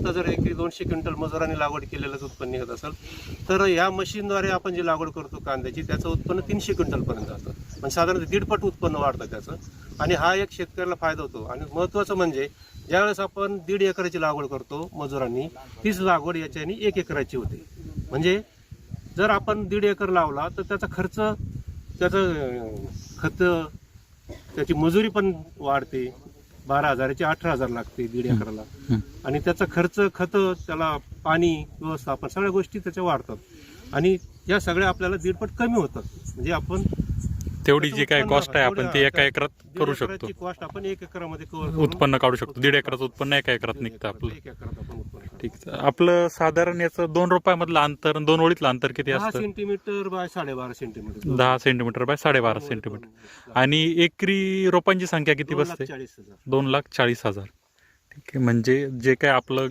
फक्त जर एकरी 200 क्विंटल मजुरांनी लागवड केलेलंच उत्पन्न निघत असेल, तर या मशीनद्वारे आपण जी लागवड करतो कांद्याची, त्याचं उत्पन्न 300 क्विंटलपर्यंत जातं. म्हणजे साधारण 1.5 उत्पन्न वाढतं त्याचं. आणि हा एक शेतकऱ्याला फायदा होतो. आणि महत्त्वाचं म्हणजे ज्यावेळेस आपण 1.5 एकराची लागवड करतो मजुरांनी, तीच लागवड याच्याने 1 एकराची होते. म्हणजे जर आपण 1.5 एकर लावला तर त्याचा खर्च, त्याचं खत, त्याची मजुरी पण वाढते. 12,000ची 18,000 लागते 1.5 एकराला. आणि त्याचा खर्च, खत, त्याला पाणी व्यवस्थापन, सगळ्या गोष्टी त्याच्या वाढतात. आणि या सगळ्या आपल्याला 1.5 पट कमी होतात. म्हणजे आपण तेवढी जी काय कॉस्ट आहे आपण ती एका एकरात करू शकतो. कॉस्ट आपण 1 एकरामध्ये उत्पन्न काढू शकतो. 1.5 एकराचं उत्पन्न एका एकरात निघतं आपलं. 1 एकरात आपण उत्पन्न. ठीक आहे. आपलं साधारण याचं 2 रोपांमधलं अंतर, 2 ओळीतलं अंतर किती 10 असतं? Centimetre bye 12.5 centimetre. 10 centimetre bye 12.5 centimetre. आणि एकरी रोपांची संख्या किती बसते? 2,40,000. 2,40,000. ठीक आहे. म्हणजे जे काय आपलं